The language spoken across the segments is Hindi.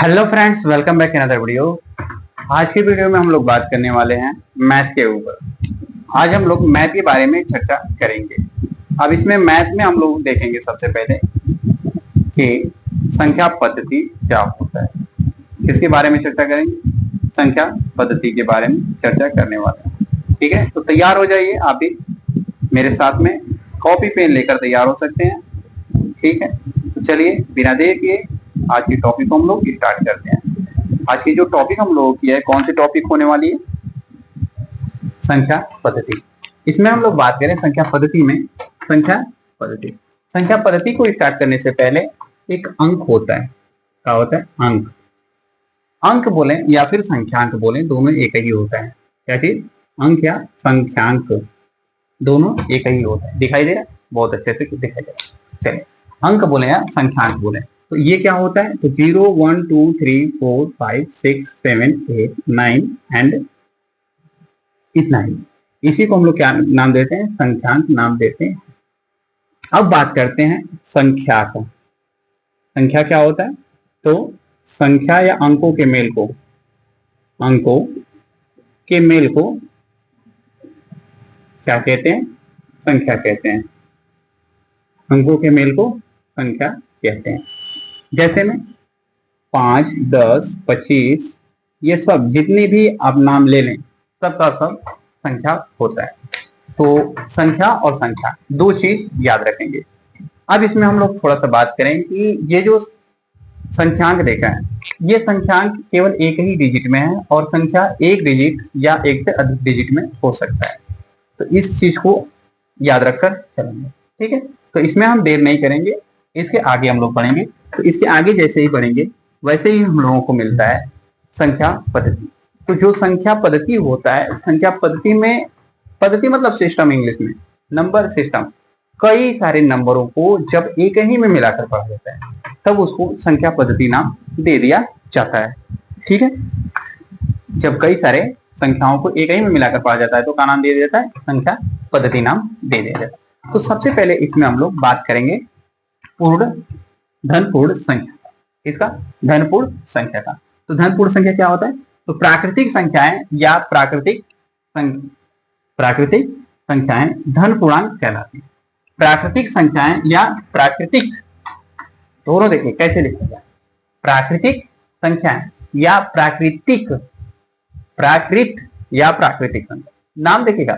Hello friends, welcome back another video. आज की वीडियो में हम लोग बात करने वाले हैं मैथ के ऊपर। आज हम लोग मैथ के बारे में चर्चा करेंगे। अब इसमें मैथ में हम लोग देखेंगे सबसे पहले कि संख्या पद्धति क्या होता है। किसके बारे में चर्चा करेंगे? संख्या पद्धति के बारे में चर्चा करने वाले हैं। ठीक है, तो तैयार हो जाइए। आप भी मेरे साथ में कॉपी पेन लेकर तैयार हो सकते हैं। ठीक है, तो चलिए बिना देर किए आज की टॉपिक को हम लोग स्टार्ट करते हैं। आज की जो टॉपिक हम लोगों की है, कौन सी टॉपिक होने वाली है? संख्या पद्धति। इसमें हम लोग बात करें संख्या पद्धति में। संख्या पद्धति को स्टार्ट करने से पहले एक अंक होता है। क्या होता है? अंक। अंक बोले या फिर संख्यांक बोले, दोनों एक ही होता है। क्या चीज? अंक या संख्यांक, दोनों एक ही होता है। दिखाई दे रहा है? बहुत अच्छे से दिखाई दे रहा है। चलिए, अंक बोले या संख्यांक बोले तो ये क्या होता है? तो 0 1 2 3 4 5 6 7 8 9 एंड इतना ही। इसी को हम लोग क्या नाम देते हैं? संख्यांक नाम देते हैं। अब बात करते हैं संख्या का। संख्या क्या होता है? तो संख्या या अंकों के मेल को क्या कहते हैं? संख्या कहते हैं। अंकों के मेल को संख्या कहते हैं। जैसे में 5, 10, 25 ये सब जितनी भी आप नाम ले लें, सबका सब संख्या होता है। तो संख्या और संख्या दो चीज याद रखेंगे। अब इसमें हम लोग थोड़ा सा बात करें कि ये जो संख्यांक देखा है, ये संख्यांक केवल एक ही डिजिट में है और संख्या एक डिजिट या एक से अधिक डिजिट में हो सकता है। तो इस चीज को याद रखकर चलेंगे। ठीक है, तो इसमें हम देर नहीं करेंगे, इसके आगे हम लोग पढ़ेंगे। तो इसके आगे जैसे ही बढ़ेंगे वैसे ही हम लोगों को मिलता है संख्या पद्धति। तो जो संख्या पद्धति होता है, संख्या पद्धति में, पद्धति मतलब सिस्टम, इंग्लिश में नंबर सिस्टम, कई सारे नंबरों को जब एक ही में मिलाकर पढ़ा जाता है तब उसको संख्या पद्धति नाम दे दिया जाता है। ठीक है, जब कई सारे संख्याओं को एक ही में मिलाकर पढ़ा जाता है तो क्या नाम दे दिया जाता है? संख्या पद्धति नाम दे दिया जाता है। तो सबसे पहले इसमें हम लोग बात करेंगे धनपूर्ण संख्या। इसका धनपूर्ण संख्या का। तो धनपूर्ण संख्या क्या होता है? तो प्राकृतिक संख्याएं या प्राकृतिक संख्याएं धन पूर्णांक कहलाती हैं। प्राकृतिक संख्याएं या प्राकृतिक, दोनों देखिए कैसे लिखा जाए। प्राकृतिक संख्याएं या प्राकृत या प्राकृतिक संख्या, नाम देखिएगा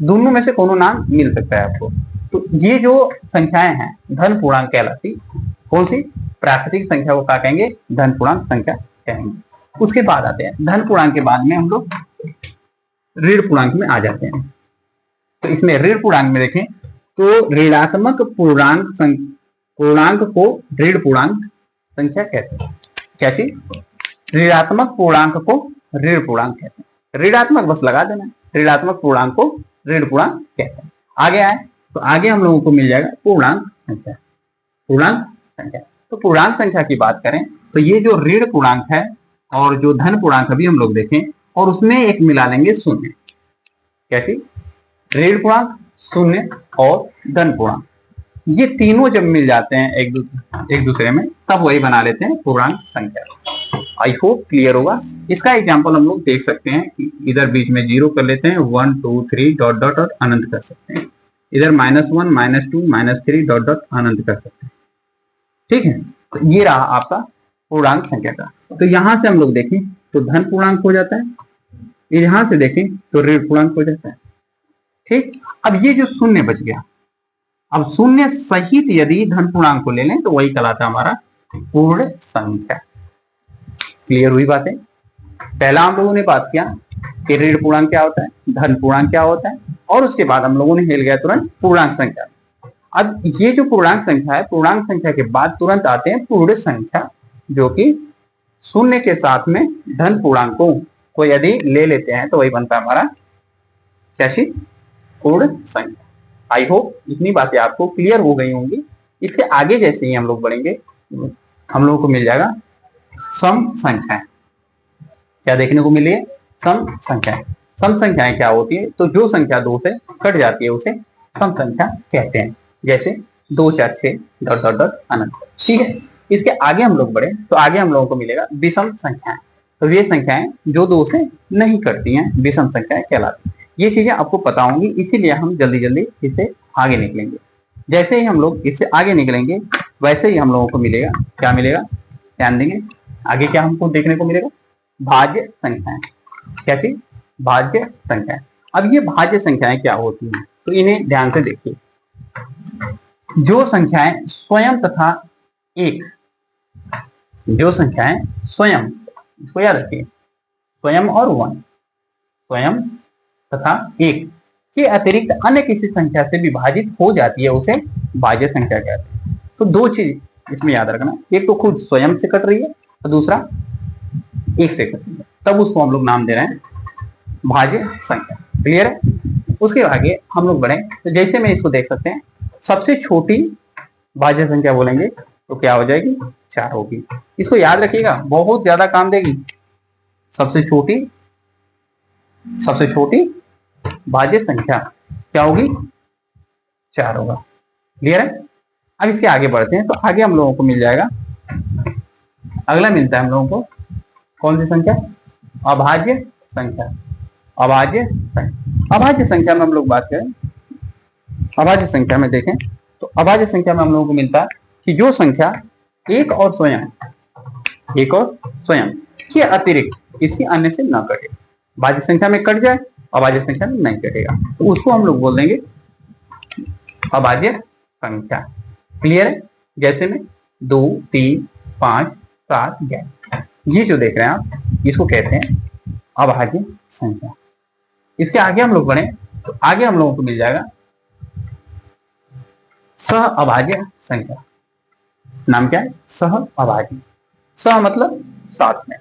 दोनों में से कोनो नाम मिल सकता है आपको। तो ये जो संख्याएं हैं धन पूर्णांक कहलाती। कौन सी? प्राकृतिक संख्या को क्या कहेंगे? धन पूर्णांक संख्या कहेंगे। उसके बाद आते हैं धन पूर्णांक के बाद में हम लोग ऋण पूर्णांक में आ जाते हैं। तो इसमें ऋण पूर्णांक में देखें तो ऋणात्मक पूर्णांक को ऋण पूर्णांक संख्या कहते हैं। कैसी? ऋणात्मक पूर्णांक को ऋण पूर्णांक कहते हैं। ऋणात्मक बस लगा देना, ऋणात्मक पूर्णांक को ऋण पूर्णांक कहते हैं। आगे आए तो आगे हम लोगों को मिल जाएगा पूर्णांक संख्या। पूर्णांक संख्या, तो पूर्णांक संख्या की बात करें तो ये जो ऋण पूर्णांक है और जो धन पूर्णांक अभी हम लोग देखें और उसमें एक मिला लेंगे शून्य। कैसी? ऋण पूर्णांक, शून्य और धन पूर्णांक, ये तीनों जब मिल जाते हैं एक दूसरे में तब वही बना लेते हैं पूर्णांक संख्या। आई होप क्लियर होगा। इसका एग्जाम्पल हम लोग देख सकते हैं कि इधर बीच में 0 कर लेते हैं, 1 2 3 डॉट डॉट और अनंत कर सकते हैं। इधर -1 -2 -3 डॉट डॉट अनंत कर सकते हैं। ठीक है, तो ये रहा आपका पूर्णांक संख्या का। तो यहां से हम लोग देखें तो धन पूर्णांक हो जाता है, यहां से देखें तो ऋण पूर्णांक हो जाता है। ठीक, अब ये जो शून्य बच गया, अब शून्य सहित यदि धन पूर्णांक को ले लें तो वही कहलाता है हमारा पूर्ण संख्या। क्लियर हुई बातें? पहला हम लोगों ने बात किया कि ऋण पूर्णांक क्या होता है, धन पूर्णांक क्या होता है, और उसके बाद हम लोगों ने हिल गया तुरंत पूर्णांक संख्या। अब ये जो पूर्णांक संख्या है, पूर्णांक संख्या के बाद तुरंत आते हैं पूर्ण संख्या, जो कि शून्य के साथ में धन पूर्णांकों को यदि ले लेते हैं तो वही बनता है हमारा कैसी? पूर्ण संख्या। आई होप इतनी बातें आपको क्लियर हो गई होंगी। इसके आगे जैसे ही हम लोग बढ़ेंगे हम लोगों को मिल जाएगा सम संख्याएं। क्या देखने को मिली है? सम संख्याएं। सम संख्याएं क्या होती है? तो जो संख्या 2 से कट जाती है उसे सम संख्या कहते हैं। जैसे 2 4 6 डॉट डॉट डॉट अनंत। ठीक है, इसके आगे हम लोग बढ़े तो आगे हम लोगों को मिलेगा विषम संख्याएं। तो ये संख्याएं जो दो से नहीं कटती हैं विषम संख्याएं कहलाती हैं। ये चीजें आपको पता होंगी, इसीलिए हम जल्दी जल्दी इससे आगे निकलेंगे। जैसे ही हम लोग इससे आगे निकलेंगे वैसे ही हम लोगों को मिलेगा, क्या मिलेगा, ध्यान देंगे आगे क्या हमको देखने को मिलेगा, भाज्य संख्याएं। क्या चीज, भाज्य संख्याएं। अब ये भाज्य संख्याएं क्या होती हैं, तो इन्हें ध्यान से देखिए। जो संख्याएं स्वयं तथा एक, जो संख्याएं स्वयं, इसको याद रखिए, स्वयं और वन, स्वयं तथा एक के अतिरिक्त अन्य किसी संख्या से विभाजित हो जाती है उसे भाज्य संख्या कहते हैं। तो दो चीज इसमें याद रखना, एक तो खुद स्वयं से कट रही है और दूसरा एक से कट रही है, तब उसको हम लोग नाम दे रहे हैं भाज्य संख्या। क्लियर है? उसके आगे हम लोग बढ़े तो जैसे में इसको देख सकते हैं, सबसे छोटी भाज्य संख्या बोलेंगे तो क्या हो जाएगी, 4 होगी। इसको याद रखिएगा, बहुत ज्यादा काम देगी। सबसे छोटी भाज्य संख्या क्या होगी, 4 होगा। क्लियर है? अब इसके आगे बढ़ते हैं तो आगे हम लोगों को मिल जाएगा, अगला मिलता है हम लोगों को कौन सी संख्या, अभाज्य संख्या। अभाज्य संख्या, अभाज्य संख्या में हम लोग बात करें, अभाज्य संख्या में देखें तो अभाज्य संख्या में हम लोगों को मिलता है कि जो संख्या एक और स्वयं के अतिरिक्त किसी अन्य से न कटे। भाज्य संख्या में कट जाए, अभाज्य संख्या में नहीं कटेगा, तो उसको हम लोग बोल देंगे अभाज्य संख्या। क्लियर है? जैसे में 2, 3, 5, 7, 11, ये जो देख रहे हैं आप इसको कहते हैं अभाज्य संख्या। इसके आगे हम लोग बढ़े तो आगे हम लोगों को मिल जाएगा सह अभाज्य संख्या। नाम क्या है, सह अभाज्य। सह मतलब साथ में,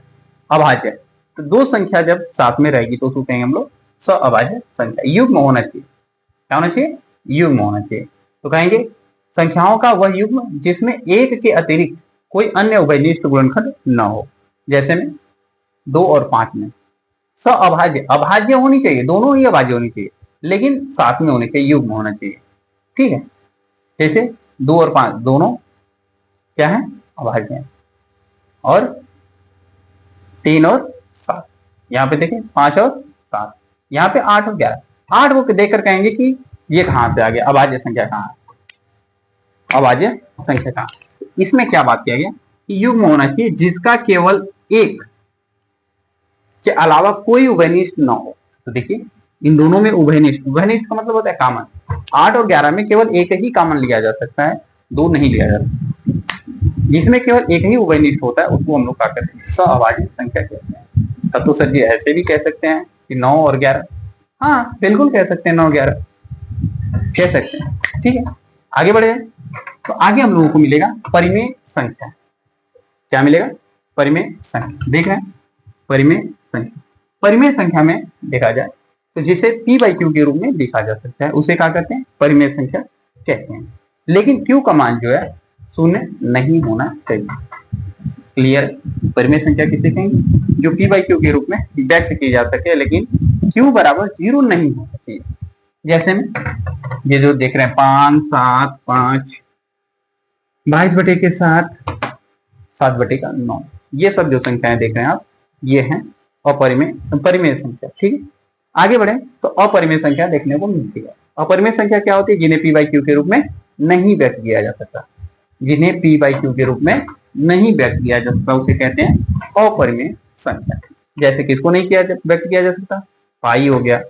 अभाज्य तो दो संख्या जब साथ में रहेगी तो उसको कहेंगे हम लोग सह अभाज्य संख्या। युग्म होना चाहिए, क्या होना चाहिए, युग्म होना चाहिए। तो कहेंगे संख्याओं का वह युग्म जिसमें एक के अतिरिक्त कोई अन्य उभयनिष्ठ गुणनखंड न हो। जैसे में 2 और 5 में स अभाज्य, अभाज्य होनी चाहिए, दोनों ही अभाज्य होनी चाहिए, लेकिन साथ में होने चाहिए, युग्म होना चाहिए। ठीक है? जैसे 2 और 5 दोनों क्या है, अभाज्य हैं। और 3 और 7, यहाँ पे देखें 5 और 7, यहाँ पे 8 और 11, 8 को देखकर कहेंगे कि ये कहां से आ गया, अभाज्य संख्या कहां है, अभाज्य संख्या कहां। इसमें क्या बात किया गया कि युग्म होना चाहिए जिसका केवल एक के अलावा कोई उभयनिष्ठ न हो। तो देखिए इन दोनों में उभयनिष्ठ, उभयनिष्ठ का मतलब होता है कॉमन। 8 और 11 में केवल एक ही कॉमन लिया जा सकता है, 2 नहीं लिया जा सकता। जिसमें केवल एक ही उभयनिष्ठ होता है उसको हम लोग क्या कहते हैं, सअभाज्य संख्या कहते हैं। तब तो सर जी ऐसे भी कह सकते हैं कि 9 और 11, हाँ बिल्कुल कह सकते हैं, 9 11 कह सकते हैं। ठीक है, आगे बढ़े तो आगे हम लोगों को मिलेगा परिमेय संख्या। क्या मिलेगा, परिमेय संख्या। देख रहे हैं परिमेय संख्या। परिमेय संख्या में देखा जाए तो जिसे p/q के रूप में लिखा जा सकता है उसे क्या कहते हैं, परिमेय संख्या कहते हैं। लेकिन q का मान जो है 0 नहीं होना चाहिए। क्लियर? परिमेय संख्या किसे कहेंगे, जो p/q के रूप में व्यक्त की जा सके लेकिन q बराबर 0 नहीं होना चाहिए। जैसे में ये जो देख रहे हैं 5, 7, 5, 22/7, 7/9, ये सब जो संख्याएं देख रहे हैं आप, ये हैं परिमेय संख्या। ठीक है, आगे बढ़े तो अपरिमेय संख्या देखने को मिलती है। अपरिमेय संख्या क्या होती है, जिन्हें p/q के रूप में नहीं व्यक्त किया जा सकता, जिन्हें p/q के रूप में नहीं व्यक्त किया जा सकता उसे कहते हैं अपरिमेय संख्या। जैसे किसको नहीं व्यक्त किया जा सकता, पाई हो गया,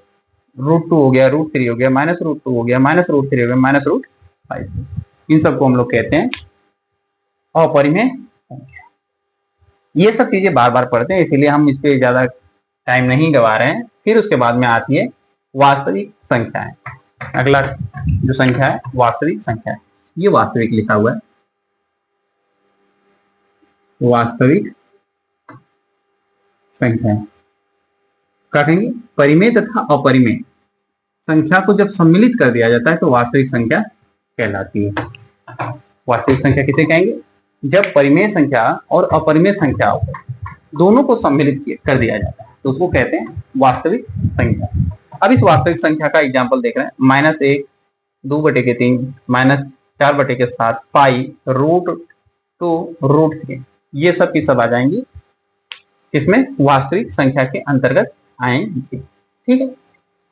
√2 हो गया, √3 हो गया, -√2 हो गया, -√3 हो गया, -√5, इन सबको हम लोग कहते हैं अपरिमेय संख्या। ये सब चीजें बार बार पढ़ते हैं इसीलिए हम इस पे ज्यादा टाइम नहीं गवा रहे हैं। फिर उसके बाद में आती है वास्तविक संख्याएं। अगला जो संख्या है वास्तविक संख्या है, ये वास्तविक लिखा हुआ है, वास्तविक संख्या क्या कहेंगे, परिमेय तथा अपरिमेय संख्या को जब सम्मिलित कर दिया जाता है तो वास्तविक संख्या कहलाती है। वास्तविक संख्या किसे कहेंगे, जब परिमेय संख्या और अपरिमेय संख्याओं दोनों को सम्मिलित कर दिया जाता है तो उसको कहते हैं वास्तविक संख्या। अब इस वास्तविक संख्या का एग्जांपल देख रहे हैं, -1, 2/3, -4/7, पाई, तो √3 ये सब की सब आ जाएंगी इसमें वास्तविक संख्या के अंतर्गत आएंगे। ठीक है,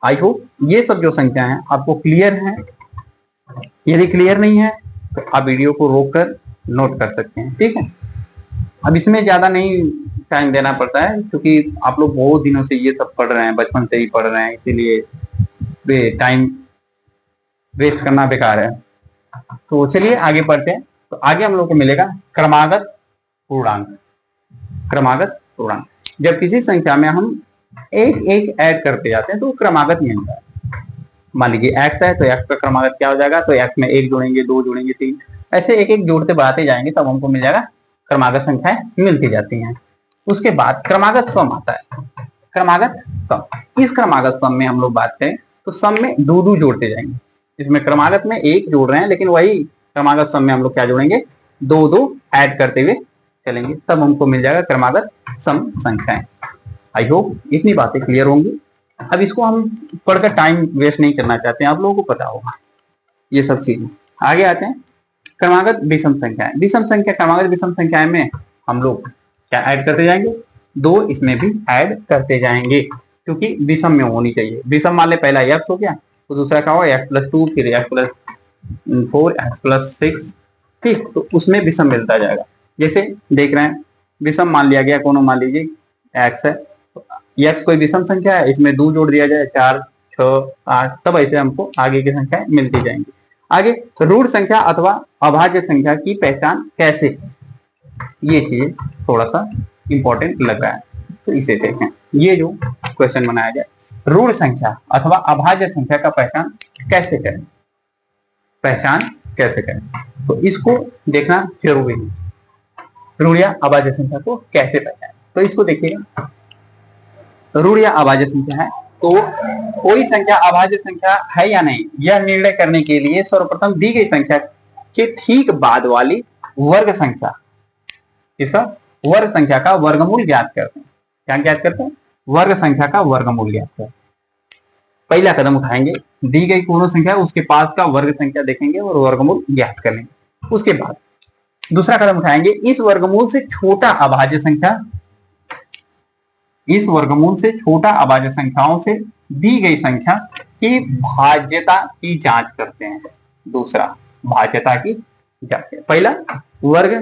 आई होप ये सब जो संख्या है आपको क्लियर है। यदि क्लियर नहीं है तो आप वीडियो को रोक कर नोट कर सकते हैं। ठीक है, अब इसमें ज्यादा नहीं टाइम देना पड़ता है क्योंकि आप लोग बहुत दिनों से ये सब पढ़ रहे हैं, बचपन से ही पढ़ रहे हैं, इसीलिए टाइम वेस्ट करना बेकार है। तो चलिए आगे बढ़ते हैं। तो आगे हम लोग को मिलेगा क्रमागत पूर्णांक। क्रमागत पूर्णांक, जब किसी संख्या में हम एक एक ऐड करते जाते हैं तो क्रमागत नहीं होता है। मान लीजिए x है तो x का क्रमागत क्या हो जाएगा, तो x में 1 जोड़ेंगे, 2 जोड़ेंगे, 3, ऐसे एक एक जोड़ते बढ़ाते जाएंगे तब हमको मिल जाएगा क्रमागत संख्याएं मिलती जाती हैं। उसके बाद क्रमागत सम आता है। क्रमागत सम, इस क्रमागत सम में हम लोग बात करें तो सम में 2 जोड़ते जाएंगे। इसमें क्रमागत में 1 जोड़ रहे हैं लेकिन वही क्रमागत सम में हम लोग क्या जोड़ेंगे, 2 ऐड करते हुए चलेंगे, तब हमको मिल जाएगा क्रमागत सम संख्याएं। आई होप इतनी बातें क्लियर होंगी। अब इसको हम पढ़कर टाइम वेस्ट नहीं करना चाहते हैं, आप लोगों को पता होगा ये सब चीजें। आगे आते हैं क्रमागत विषम संख्याएं। विषम संख्या, क्रमागत विषम संख्याएं में हम लोग क्या ऐड करते जाएंगे, 2 इसमें भी ऐड करते जाएंगे क्योंकि विषम में होनी चाहिए। विषम मान ले पहला x हो गया तो दूसरा क्या होगा x+2, फिर x+4, x+6। ठीक, तो उसमें विषम मिलता जाएगा। जैसे देख रहे हैं विषम मान लिया गया, कोनो मान लीजिए x है, x कोई विषम संख्या है, इसमें 2 जोड़ दिया जाए, 4, 6, 8, तब ऐसे हमको आगे की संख्याएं मिलती जाएंगी। आगे ऋण संख्या अथवा अभाज्य संख्या की पहचान कैसे, ये चीज थोड़ा सा इंपॉर्टेंट लग रहा है, तो इसे देखें। ये जो क्वेश्चन बनाया जाए, ऋण संख्या अथवा अभाज्य संख्या का पहचान कैसे करें, पहचान कैसे करें, तो इसको देखना जरूरी है। ऋण या अभाज्य संख्या को कैसे पहचानें, तो इसको देखिएगा। ऋण या अभाज्य संख्या है तो कोई संख्या अभाज्य संख्या है या नहीं, यह निर्णय करने के लिए सर्वप्रथम दी गई संख्या के ठीक बाद वाली वर्ग संख्या, इसका वर्ग संख्या का वर्गमूल ज्ञात करते हैं। क्या ज्ञात करते हैं, वर्ग संख्या का वर्गमूल ज्ञात करते हैं। पहला कदम उठाएंगे, दी गई कोनो संख्या उसके पास का वर्ग संख्या देखेंगे और वर्गमूल ज्ञात कर लेंगे। उसके बाद दूसरा कदम उठाएंगे, इस वर्गमूल से छोटा अभाज्य संख्या, इस वर्गमूल से छोटा अभाज्य संख्याओं से दी गई संख्या की भाज्यता की जांच करते हैं। दूसरा भाज्यता की जांच, पहला वर्ग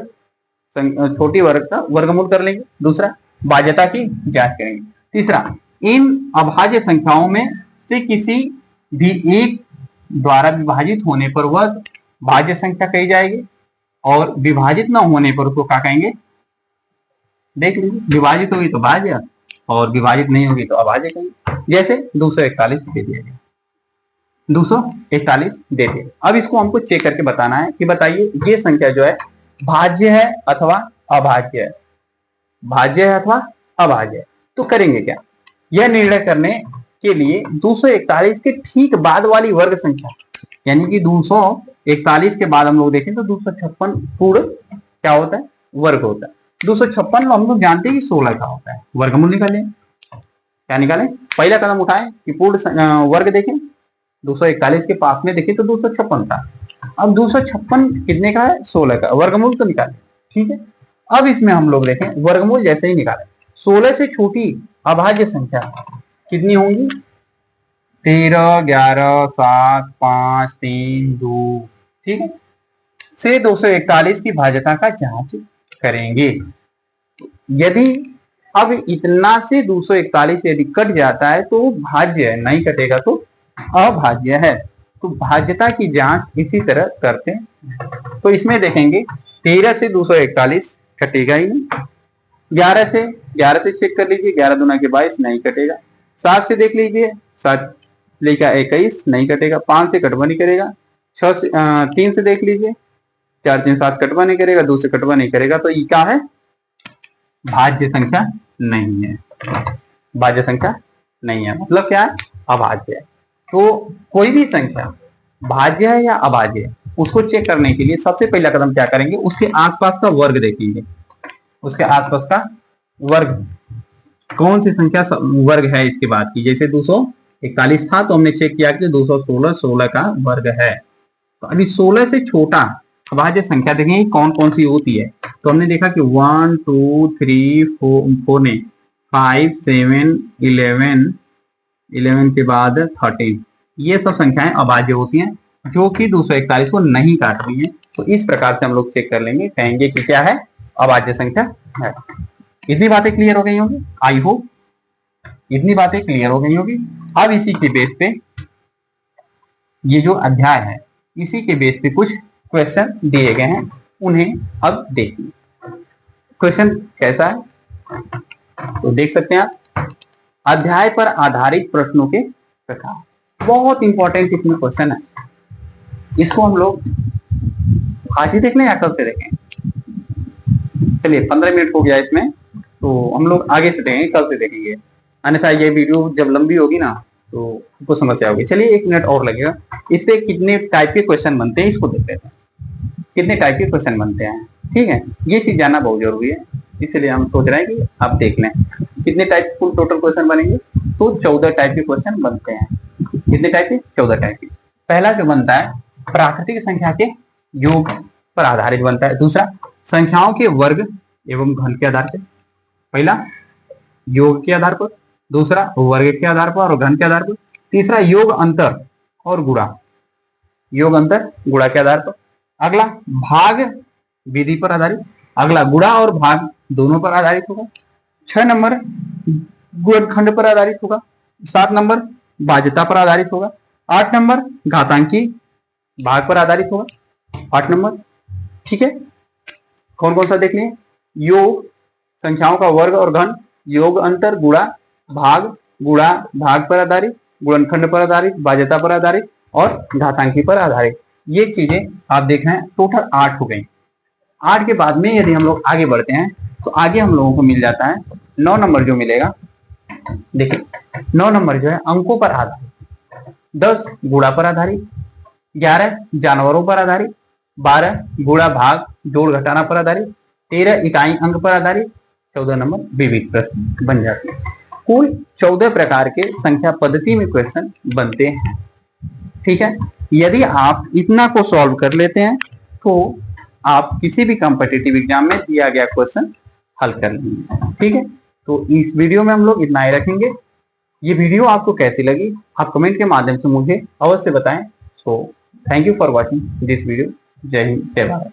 छोटी वर्ग का वर्गमूल कर लेंगे, दूसरा भाज्यता की जांच करेंगे, तीसरा इन अभाज्य संख्याओं में से किसी भी एक द्वारा विभाजित होने पर वह भाज्य संख्या कही जाएगी और विभाजित न होने पर उसको क्या कहेंगे, देख लीजिए, विभाजित होगी तो भाज्य और विभाजित नहीं होगी तो अभाज्य कहेंगे। जैसे 241 दे दिया गया, 241 दे दिया। अब इसको हमको चेक करके बताना है कि बताइए ये संख्या जो है भाज्य है अथवा अभाज्य है, भाज्य है अथवा अभाज्य है। तो करेंगे क्या, यह निर्णय करने के लिए 241 के ठीक बाद वाली वर्ग संख्या, यानी कि 241 के बाद हम लोग देखें तो 256 पूर्ण क्या होता है, वर्ग होता है। 256 हम लोग जानते हैं कि 16 का होता है, वर्गमूल निकालें। क्या निकालें, पहला कदम उठाएं कि पूर्ण वर्ग देखें, 241 के पास में देखें तो 256 था। अब 256 कितने का है, 16 का, वर्गमूल तो निकालें। ठीक है, अब इसमें हम लोग देखें वर्गमूल जैसे ही निकालें, 16 से छोटी अभाज्य संख्या कितनी होंगी, 13, 11, 7, 5, 3, 2। ठीक है, से 241 की भाज्यता का जांच करेंगे। यदि अब इतना से 241 यदि कट जाता है तो भाज्य है, नहीं कटेगा तो अभाज्य है। तो भाज्यता की जांच इसी तरह करते हैं। तो इसमें देखेंगे 13 से 241 कटेगा ही नहीं, 11 से चेक कर लीजिए, 11 दूना के 22 नहीं कटेगा, 7 से देख लीजिए, 7 लेकर 21 नहीं कटेगा, 5 से कटवा नहीं करेगा, 3 से देख लीजिए, 4, 3, 7 कटवा नहीं करेगा, 2 से कटवा नहीं करेगा, तो ये क्या है, भाज्य संख्या नहीं है, भाज्य संख्या नहीं है, मतलब क्या है, अभाज्य है। तो कोई भी संख्या भाज्य है या अभाज्य है उसको चेक करने के लिए सबसे पहला कदम क्या करेंगे, उसके आसपास का वर्ग देखेंगे, उसके आसपास का वर्ग कौन सी संख्या वर्ग है इसके बाद की। जैसे 241 था तो हमने चेक किया कि 216 16 का वर्ग है। तो अभी 16 से छोटा अभाज्य संख्या देखेंगे कौन कौन सी होती है। तो हमने देखा कि 1 2 3 4 नहीं 5 7 11 के बाद 13, ये सब संख्याएं अभाज्य होती हैं जो कि 241 को नहीं काट रही हैं। तो इस प्रकार से हम लोग चेक कर लेंगे, कहेंगे कि क्या है, अभाज्य संख्या है। इतनी बातें क्लियर हो गई होंगी, आई होप इतनी बातें क्लियर हो गई होगी। अब इसी के बेस पे ये जो अध्याय है, इसी के बेस पे कुछ क्वेश्चन दिए गए हैं, उन्हें अब देखिए। क्वेश्चन कैसा है तो देख सकते हैं आप। अध्याय पर आधारित प्रश्नों के प्रकार, बहुत इंपॉर्टेंट इसमें क्वेश्चन है। इसको हम लोग आज ही देख लें या कल से देखें? चलिए 15 मिनट हो गया इसमें, तो हम लोग आगे से देखेंगे, कल से देखेंगे, अन्यथा ये वीडियो जब लंबी होगी ना तो आपको समस्या होगी। चलिए 1 मिनट और लगेगा। इससे कितने टाइप के क्वेश्चन बनते हैं इसको देख लेते हैं, कितने टाइप के क्वेश्चन बनते हैं। ठीक है, ये चीज जानना बहुत जरूरी है, इसलिए हम सोच रहे हैं कि आप देख लें कितने टाइप कुल टोटल क्वेश्चन बनेंगे। तो 14 टाइप के क्वेश्चन बनते हैं। कितने टाइप के? 14 टाइप के। पहला जो बनता है प्राकृतिक संख्या के योग पर आधारित बनता है। दूसरा संख्याओं के वर्ग एवं घन के आधार पर, पहला योग के आधार पर, दूसरा वर्ग के आधार पर और घन के आधार पर, तीसरा योग अंतर और गुणा, योग अंतर गुणा के आधार पर, अगला भाग विधि पर आधारित, अगला गुणा और भाग दोनों पर आधारित होगा, 6 नंबर गुणनखंड पर आधारित होगा, 7 नंबर भाज्यता पर आधारित होगा, 8 नंबर घातांकी भाग पर आधारित होगा, 8 नंबर। ठीक है, कौन कौन सा देख लिए? योग, संख्याओं का वर्ग और घन, योग अंतर, गुणा भाग, गुणा भाग पर आधारित, गुणनखंड पर आधारित, भाज्यता पर आधारित और घातांकी पर आधारित। ये चीजें आप देख रहे हैं, टोटल 8 हो गई। 8 के बाद में यदि हम लोग आगे बढ़ते हैं तो आगे हम लोगों को मिल जाता है 9 नंबर जो मिलेगा। देखिए 9 नंबर जो है अंकों पर आधारित, 10 गुणा पर आधारित, 11 जानवरों पर आधारित, 12 गुणा भाग जोड़ घटाना पर आधारित, 13 इकाई अंक पर आधारित, 14 नंबर विविध प्रश्न बन जाते हैं। कुल 14 प्रकार के संख्या पद्धति में क्वेश्चन बनते हैं। ठीक है, यदि आप इतना को सॉल्व कर लेते हैं तो आप किसी भी कॉम्पिटिटिव एग्जाम में दिया गया क्वेश्चन हल कर लेंगे। ठीक है, तो इस वीडियो में हम लोग इतना ही रखेंगे। ये वीडियो आपको कैसी लगी आप कमेंट के माध्यम से मुझे अवश्य बताएं। So thank you for watching this video. जय हिंद, जय भारत।